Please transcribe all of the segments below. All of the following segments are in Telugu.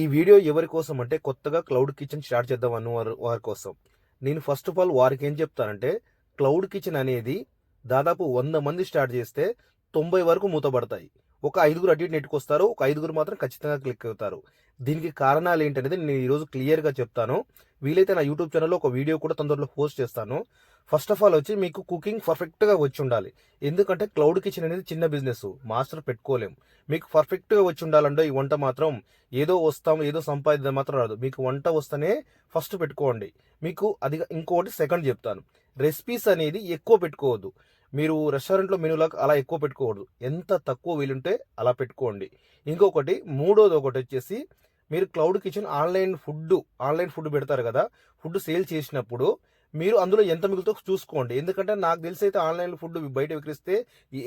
ఈ వీడియో ఎవరి కోసం అంటే కొత్తగా క్లౌడ్ కిచెన్ స్టార్ట్ చేద్దాం అన్న వారి కోసం. నేను ఫస్ట్ ఆఫ్ ఆల్ వారికి ఏం చెప్తానంటే, క్లౌడ్ కిచెన్ అనేది దాదాపు 100 మంది స్టార్ట్ చేస్తే 90 వరకు మూతపడతాయి. ఒక ఐదుగురు అటు ఇటు నెట్టుకొస్తారు. ఒక ఐదుగురు మాత్రం ఖచ్చితంగా క్లిక్ అవుతారు. దీనికి కారణాలు ఏంటనేది నేను ఈరోజు క్లియర్గా చెప్తాను. వీలైతే నా యూట్యూబ్ ఛానల్లో ఒక వీడియో కూడా తొందరలో పోస్ట్ చేస్తాను. ఫస్ట్ ఆఫ్ ఆల్ వచ్చి మీకు కుకింగ్ పర్ఫెక్ట్గా వచ్చి ఉండాలి. ఎందుకంటే క్లౌడ్ కిచెన్ అనేది చిన్న బిజినెస్, మాస్టర్ పెట్టుకోలేం. మీకు పర్ఫెక్ట్గా వచ్చి ఉండాలంటే ఈ వంట మాత్రం ఏదో వస్తాం ఏదో సంపాదిద్దాం మాత్రం రాదు. మీకు వంట వస్తేనే ఫస్ట్ పెట్టుకోండి. మీకు అది ఇంకొకటి సెకండ్ చెప్తాను. రెసిపీస్ అనేది ఎక్కువ పెట్టుకోవద్దు. మీరు రెస్టారెంట్లో మెనూలకు అలా ఎక్కువ పెట్టుకోకూడదు. ఎంత తక్కువ వీలుంటే అలా పెట్టుకోండి. ఇంకొకటి మూడోది ఒకటి వచ్చేసి, మీరు క్లౌడ్ కిచెన్ ఆన్లైన్ ఫుడ్ పెడతారు కదా, ఫుడ్ సేల్ చేసినప్పుడు మీరు అందులో ఎంత మిగులుతో చూసుకోండి. ఎందుకంటే నాకు తెలిసి అయితే ఆన్లైన్ ఫుడ్ బయట విక్రిస్తే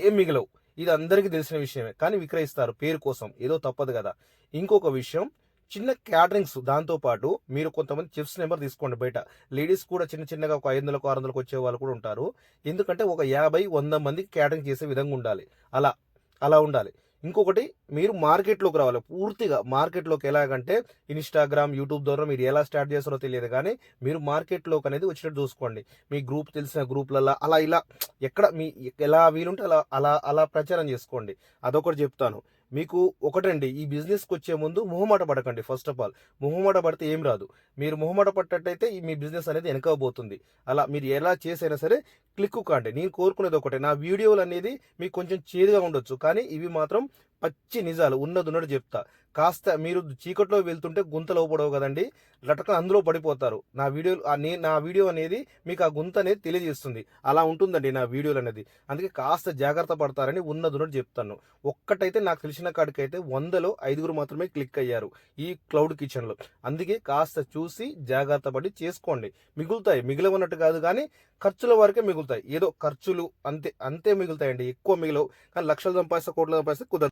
ఏం మిగలవు. ఇది అందరికీ తెలిసిన విషయమే, కానీ విక్రయిస్తారు పేరు కోసం, ఏదో తప్పదు కదా. ఇంకొక విషయం, చిన్న క్యాటరింగ్స్ దాంతో పాటు మీరు కొంతమంది చెఫ్స్ నెంబర్ తీసుకోండి. బయట లేడీస్ కూడా చిన్న చిన్నగా ఒక 500 600 వచ్చే వాళ్ళు కూడా ఉంటారు. ఎందుకంటే ఒక 50 100 మందికి క్యాటరింగ్ చేసే విధంగా ఉండాలి. అలా అలా ఉండాలి. ఇంకొకటి, మీరు మార్కెట్లోకి రావాలి. పూర్తిగా మార్కెట్లోకి ఎలాగంటే ఇన్స్టాగ్రామ్ యూట్యూబ్ ద్వారా మీరు ఎలా స్టార్ట్ చేస్తారో తెలియదు, కానీ మీరు మార్కెట్లోకి అనేది వచ్చినట్టు చూసుకోండి. మీ గ్రూప్ తెలిసిన గ్రూప్లలో అలా ఇలా ఎక్కడ మీ ఎలా వీలుంటే అలా అలా అలా ప్రచారం చేసుకోండి. అదొకటి చెప్తాను మీకు. ఒకటండి, ఈ బిజినెస్కి వచ్చే ముందు మొహమాట పడకండి. ఫస్ట్ ఆఫ్ ఆల్ మొహమాట పడితే ఏం రాదు. మీరు మొహమాట పడ్డట్టయితే మీ బిజినెస్ అనేది వెనకపోతుంది. అలా మీరు ఎలా చేసైనా సరే క్లిక్ కాండి. నేను కోరుకునేది ఒకటే, నా వీడియోలు అనేది మీకు కొంచెం చేదుగా ఉండొచ్చు, కానీ ఇవి మాత్రం పచ్చి నిజాలు, ఉన్నది ఉన్నట్టు చెప్తా. కాస్త మీరు చీకట్లో వెళ్తుంటే గుంతలో పడవు కదండి, లటక అందులో పడిపోతారు. నా వీడియో అనేది మీకు ఆ గుంత అనేది తెలియజేస్తుంది. అలా ఉంటుందండి నా వీడియోలు అనేది. అందుకే కాస్త జాగ్రత్త పడతారని ఉన్నది ఉన్నట్టు చెప్తాను. ఒక్కటైతే నాకు తెలిసిన కాడికైతే 100లో 5గురు మాత్రమే క్లిక్ అయ్యారు ఈ క్లౌడ్ కిచెన్లో. అందుకే కాస్త చూసి జాగ్రత్త పడి చేసుకోండి. మిగులుతాయి, మిగిలవన్నట్టు కాదు, కానీ ఖర్చుల వరకే మిగులుతాయి. ఏదో ఖర్చులు అంతే అంతే మిగులుతాయండి, ఎక్కువ మిగిలవు. కానీ లక్షలు సంపాదిస్తే కోట్ల సంపాదిస్తే కుదరదు.